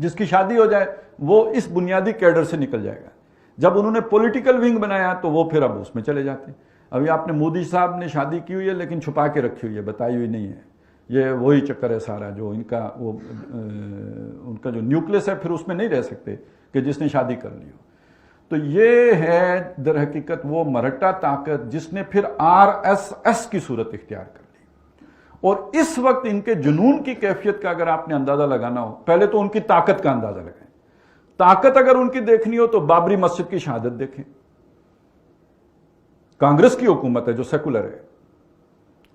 جس کی شادی ہو جائے وہ اس بنیادی کیڈر سے نکل جائے گا. جب انہوں نے پولیٹیکل ونگ بنایا تو وہ پھر اب اس میں چلے جاتے ہیں. ابھی آپ نے مودی صاحب نے شادی کی ہوئی ہے لیکن چھپا کے رکھی ہوئی ہے, بتائی ہوئی نہیں ہے. یہ وہی چکر ہے سارا, جو ان کا جو نیوکلس ہے پھر اس میں نہیں رہ سکتے کہ جس نے شادی کر لی ہو. تو یہ ہے در حقیقت وہ مرہٹا طاقت جس نے پھر RSS کی صورت اختیار کر لی. اور اس وقت ان کے جنون کی کیفیت کا اگر آپ نے اندازہ لگانا ہو, پہلے تو ان کی طاقت کا اندازہ لگائیں. طاقت اگر ان کی دیکھنی ہو تو بابری مسجد کی شہادت دیکھیں. کانگریس کی حکومت ہے جو سیکولر ہے,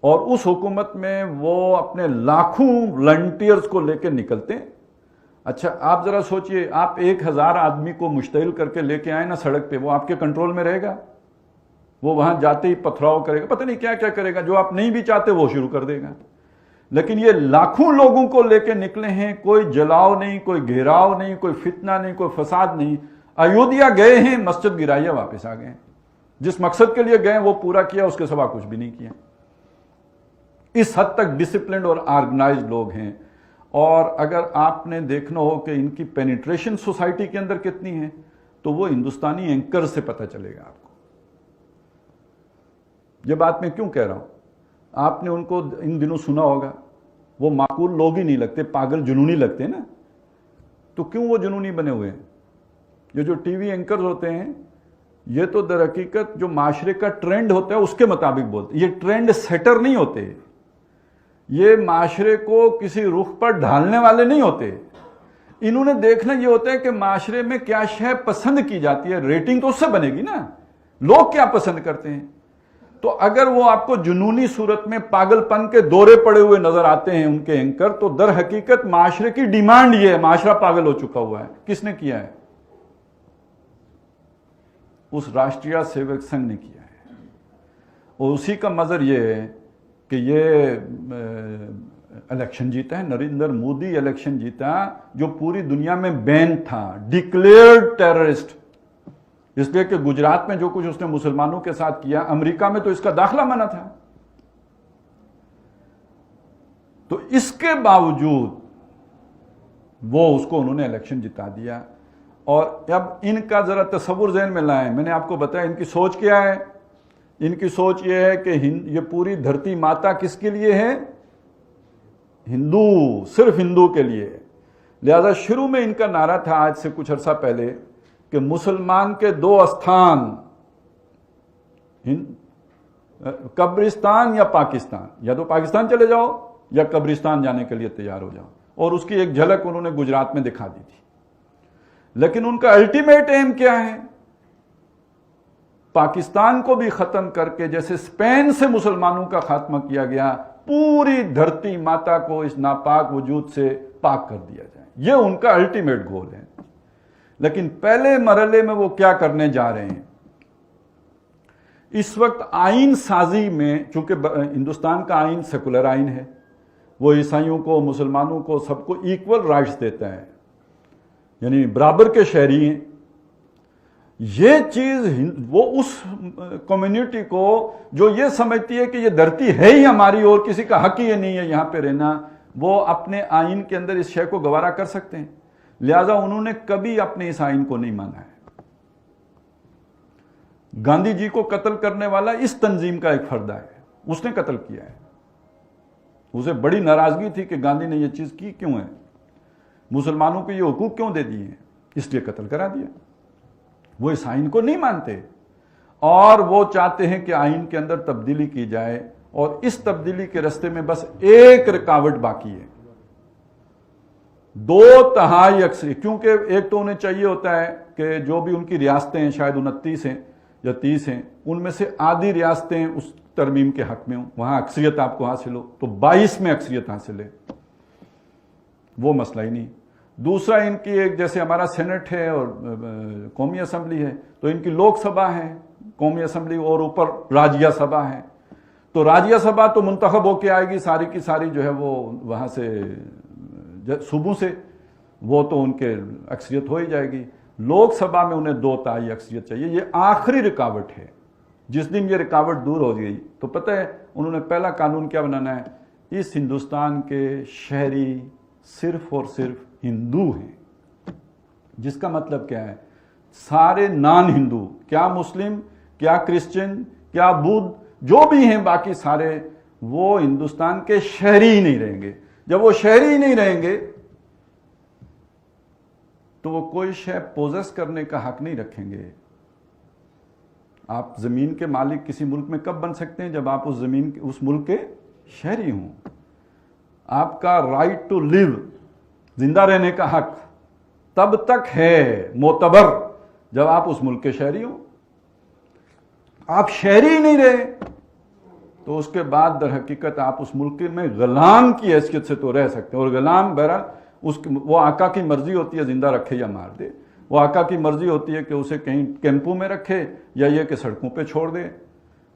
اور اس حکومت میں وہ اپنے لاکھوں والنٹیئرز کو لے کے نکلتے ہیں. اچھا آپ ذرا سوچئے, آپ 1000 آدمی کو مشتعل کر کے لے کے آئیں نا سڑک پہ, وہ آپ کے کنٹرول میں رہے گا؟ وہ وہاں جاتے ہی پتھراؤ کرے گا, پتہ نہیں کیا کیا کرے گا, جو آپ نہیں بھی چاہتے وہ شروع کر دے گا. لیکن یہ لاکھوں لوگوں کو لے کے نکلے ہیں, کوئی جلاؤ نہیں, کوئی گھیراؤ نہیں, کوئی فتنہ نہیں, کوئی فساد نہیں. ایودھیا گئے ہیں, مسجد گرایا, واپس آ گئے. جس مقصد کے لیے گئے وہ پورا کیا, اس کے سوا کچھ بھی نہیں کیا. اس حد تک ڈسپلنڈ اور آرگنائزڈ لوگ ہیں. اور اگر آپ نے دیکھنا ہو کہ ان کی پینیٹریشن سوسائٹی کے اندر کتنی ہے تو وہ ہندوستانی اینکر سے پتہ چلے گا آپ کو. یہ بات میں کیوں کہہ رہا ہوں, آپ نے ان کو ان دنوں سنا ہوگا, وہ معقول لوگ ہی نہیں لگتے, پاگل جنونی لگتے ہیں نا. تو کیوں وہ جنونی بنے ہوئے ہیں؟ یہ جو ٹی وی اینکرز ہوتے ہیں یہ تو در حقیقت جو معاشرے کا ٹرینڈ ہوتا ہے اس کے مطابق بولتے ہیں. یہ ٹرینڈ سیٹر نہیں ہوتے, یہ معاشرے کو کسی رخ پر ڈھالنے والے نہیں ہوتے. انہوں نے دیکھنا یہ ہوتا ہے کہ معاشرے میں کیا شے پسند کی جاتی ہے, ریٹنگ تو اس سے بنے گی نا, لوگ کیا پسند کرتے ہیں. تو اگر وہ آپ کو جنونی صورت میں پاگل پن کے دورے پڑے ہوئے نظر آتے ہیں ان کے اینکر, تو در حقیقت معاشرے کی ڈیمانڈ یہ ہے, معاشرہ پاگل ہو چکا ہوا ہے. کس نے کیا ہے؟ اس راشٹریہ سیوک سنگھ نے کیا ہے. اور اسی کا مظہر یہ ہے کہ یہ الیکشن جیتا ہے, نریندر مودی الیکشن جیتا جو پوری دنیا میں بین تھا, ڈکلیئرڈ ٹیررسٹ. اس لیے کہ گجرات میں جو کچھ اس نے مسلمانوں کے ساتھ کیا, امریکہ میں تو اس کا داخلہ منع تھا. تو اس کے باوجود وہ اس کو انہوں نے الیکشن جتا دیا. اور اب ان کا ذرا تصور ذہن میں لائیں. میں نے آپ کو بتایا ان کی سوچ کیا ہے. ان کی سوچ یہ ہے کہ یہ پوری دھرتی ماتا کس کے لیے ہے؟ ہندو, صرف ہندو کے لیے. لہذا شروع میں ان کا نعرہ تھا آج سے کچھ عرصہ پہلے کہ مسلمان کے 2 استھان, قبرستان یا پاکستان, یا تو پاکستان چلے جاؤ یا قبرستان جانے کے لیے تیار ہو جاؤ. اور اس کی ایک جھلک انہوں نے گجرات میں دکھا دی تھی. لیکن ان کا الٹیمیٹ ایم کیا ہے؟ پاکستان کو بھی ختم کر کے جیسے اسپین سے مسلمانوں کا خاتمہ کیا گیا, پوری دھرتی ماتا کو اس ناپاک وجود سے پاک کر دیا جائے. یہ ان کا الٹیمیٹ گول ہے. لیکن پہلے مرحلے میں وہ کیا کرنے جا رہے ہیں؟ اس وقت آئین سازی میں, چونکہ ہندوستان کا آئین سیکولر آئین ہے, وہ عیسائیوں کو, مسلمانوں کو, سب کو ایکول رائٹس دیتا ہے, یعنی برابر کے شہری ہیں. یہ چیز وہ اس کمیونٹی کو جو یہ سمجھتی ہے کہ یہ دھرتی ہے ہی ہماری اور کسی کا حق ہی نہیں ہے یہاں پہ رہنا, وہ اپنے آئین کے اندر اس شے کو گوارا کر سکتے ہیں. لہذا انہوں نے کبھی اپنے اس آئین کو نہیں مانا ہے. گاندھی جی کو قتل کرنے والا اس تنظیم کا ایک فرد ہے, اس نے قتل کیا ہے. اسے بڑی ناراضگی تھی کہ گاندھی نے یہ چیز کی کیوں ہے, مسلمانوں کو یہ حقوق کیوں دے دیے ہیں, اس لیے قتل کرا دیا. وہ اس آئین کو نہیں مانتے اور وہ چاہتے ہیں کہ آئین کے اندر تبدیلی کی جائے, اور اس تبدیلی کے راستے میں بس ایک رکاوٹ باقی ہے, 2/3 اکثریت. کیونکہ ایک تو انہیں چاہیے ہوتا ہے کہ جو بھی ان کی ریاستیں ہیں, شاید 29 ہیں یا 30 ہیں, ان میں سے آدھی ریاستیں اس ترمیم کے حق میں ہوں, وہاں اکثریت آپ کو حاصل ہو, تو 22 میں اکثریت حاصل ہے, وہ مسئلہ ہی نہیں. دوسرا ان کی ایک, جیسے ہمارا سینٹ ہے اور قومی اسمبلی ہے, تو ان کی لوک سبھا ہے, قومی اسمبلی, اور اوپر راجیہ سبھا ہے. تو راجیہ سبھا تو منتخب ہو کے آئے گی ساری کی ساری, جو ہے وہ وہاں سے صوبوں سے, وہ تو ان کے اکثریت ہو ہی جائے گی. لوک سبھا میں انہیں 2/3 اکثریت چاہیے. یہ آخری رکاوٹ ہے. جس دن یہ رکاوٹ دور ہو گئی تو پتہ ہے انہوں نے پہلا قانون کیا بنانا ہے, اس ہندوستان کے شہری صرف اور صرف ہندو ہیں, جس کا مطلب کیا ہے، سارے نان ہندو، کیا مسلم، کیا کرسچن، کیا بدھ، جو بھی ہیں باقی سارے، وہ ہندوستان کے شہری ہی نہیں رہیں گے۔ جب وہ شہری ہی نہیں رہیں گے تو وہ کوئی شے پوزیس کرنے کا حق نہیں رکھیں گے۔ آپ زمین کے مالک کسی ملک میں کب بن سکتے ہیں؟ جب آپ اس ملک کے شہری ہوں۔ آپ کا رائٹ ٹو لیو، زندہ رہنے کا حق، تب تک ہے معتبر جب آپ اس ملک کے شہری ہوں۔ آپ شہری ہی نہیں رہے تو اس کے بعد در حقیقت آپ اس ملک میں غلام کی حیثیت سے تو رہ سکتے ہیں، اور غلام بہرحال وہ آقا کی مرضی ہوتی ہے زندہ رکھے یا مار دے، وہ آقا کی مرضی ہوتی ہے کہ اسے کہیں کیمپوں میں رکھے یا یہ کہ سڑکوں پہ چھوڑ دے،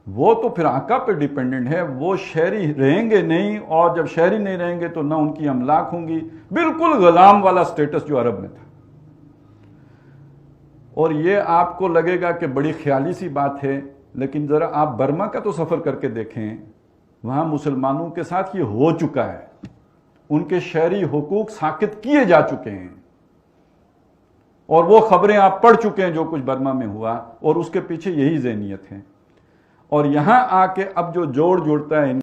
وہ تو پھر آقا پہ ڈیپینڈنٹ ہے۔ وہ شہری رہیں گے نہیں، اور جب شہری نہیں رہیں گے تو نہ ان کی املاک ہوں گی، بالکل غلام والا سٹیٹس جو عرب میں تھا۔ اور یہ آپ کو لگے گا کہ بڑی خیالی سی بات ہے، لیکن ذرا آپ برما کا تو سفر کر کے دیکھیں، وہاں مسلمانوں کے ساتھ یہ ہو چکا ہے، ان کے شہری حقوق ساقط کیے جا چکے ہیں، اور وہ خبریں آپ پڑھ چکے ہیں جو کچھ برما میں ہوا، اور اس کے پیچھے یہی ذہنیت ہے۔ اور یہاں آ کے اب جو جوڑ جوڑتا ہے